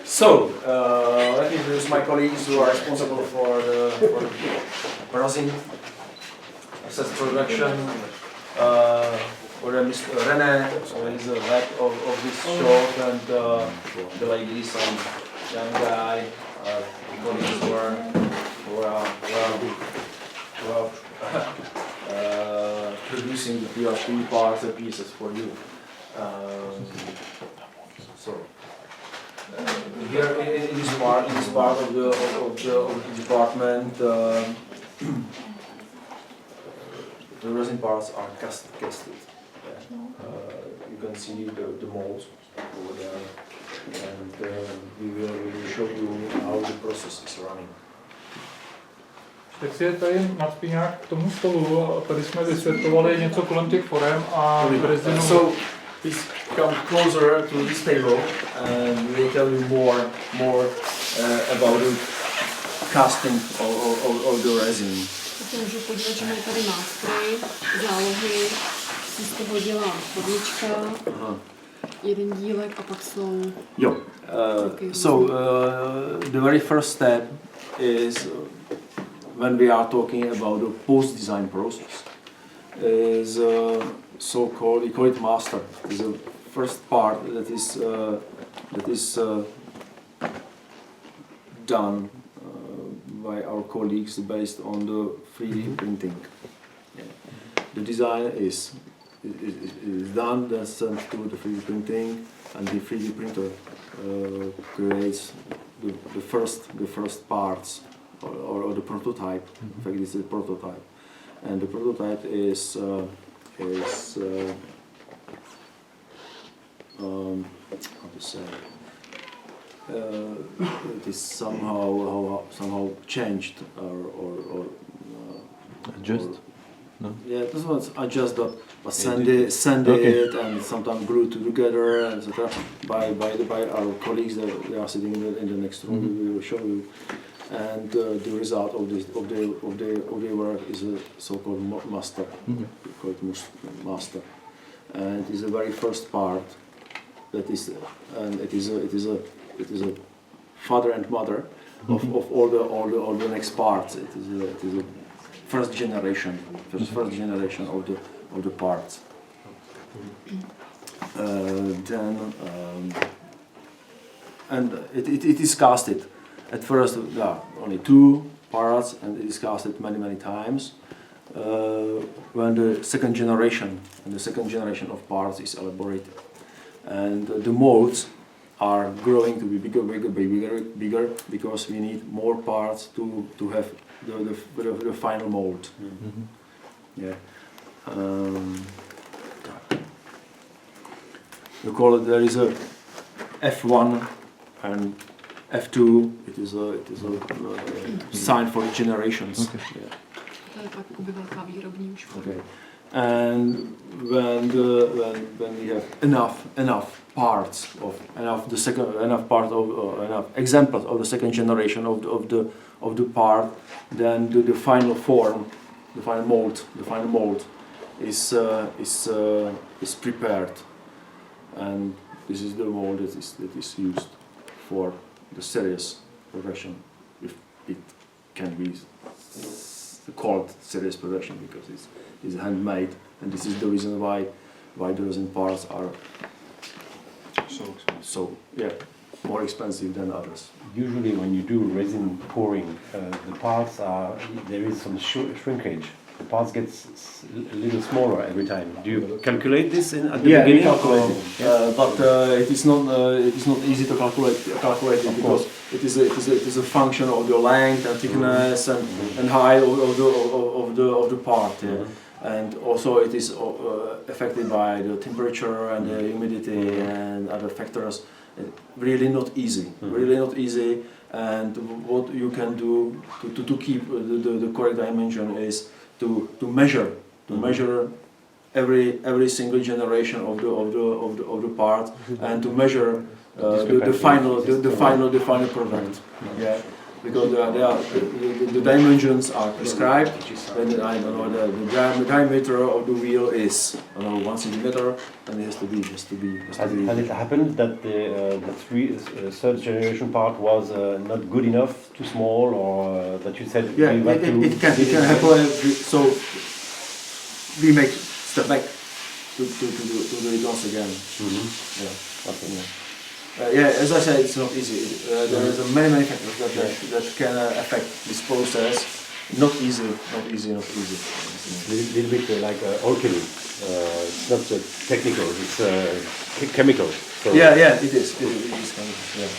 So, let me introduce my colleagues who are responsible for the Brassin assets production. For Mr. René, so he's the head of this shop, and the lady, some young guy, colleagues who are producing the PRP parts and pieces for you. Here in this part of the department, the resin parts are casted. You can see the molds over there, and we will show you how the process is running. Tak si je tady nadspí nějak k tomu stolu a tady jsme vysvětlovali něco kolem těch forem a Brasinu. So please come closer to this table and we will tell you more about the casting of the resin. Tak se můžu podívat, že mají tady nástroj, zálohy, z toho dělá podnička, jeden dílek a pak jsou... Jo. The very first step is when we are talking about the post-design process is so-called, we call it master. Is the first part that is done by our colleagues based on the 3D printing. Yeah. The design is done, then sent to the 3D printing, and the 3D printer creates the first parts or the prototype. In fact, this is a prototype, and the prototype is how to say, it is somehow changed or adjust. No? Yeah, this one's adjust, but send it and sometimes glue together, etc. By our colleagues that they are sitting in the next room. We will show you, and the result of their work is a so-called master. We call it master, and it is the very first part. That is, and it is a father and mother of all the next parts. It is a first generation of the parts. And it is casted. At first, only 2 parts, and it is casted many times. When the second generation of parts is elaborated, and the molds are growing to be bigger because we need more parts to have the final mold. Yeah. We call it, there is a F1 and F2. It is a sign for generations. Okay. Yeah. To je pak velká výrobní už. Okay. And when we have enough parts of enough examples of the second generation of the part, then the final form, the final mold is prepared, and this is the mold that is used for the series production, if it can be called series production, because it's handmade, and this is the reason why the resin parts are so more expensive than others. Usually when you do resin pouring, the parts there is some shrinkage. The parts get a little smaller every time. Do you calculate this at the beginning? But it is not easy to calculate it, because it is a function of the length and thickness and height of the part. Yeah. And also it is affected by the temperature and the humidity and other factors. Really not easy. And what you can do to keep the correct dimension is to measure every single generation of the part, and to measure the final product. Yeah. because the dimensions are prescribed. Then I don't know the diameter of the wheel is I don't know 1 centimeter, and it has to be. Has it happened that the third generation part was not good enough, too small, or that you said Yeah, we have it can happen. So we make step back to do it once again. Yeah. Okay. Yeah, as I said, it's not easy. There is many factors that can affect this process. Not easy. It's a little bit like alchemy. It's not technical, it's chemical. So Yeah, it is. It is chemical. Yeah.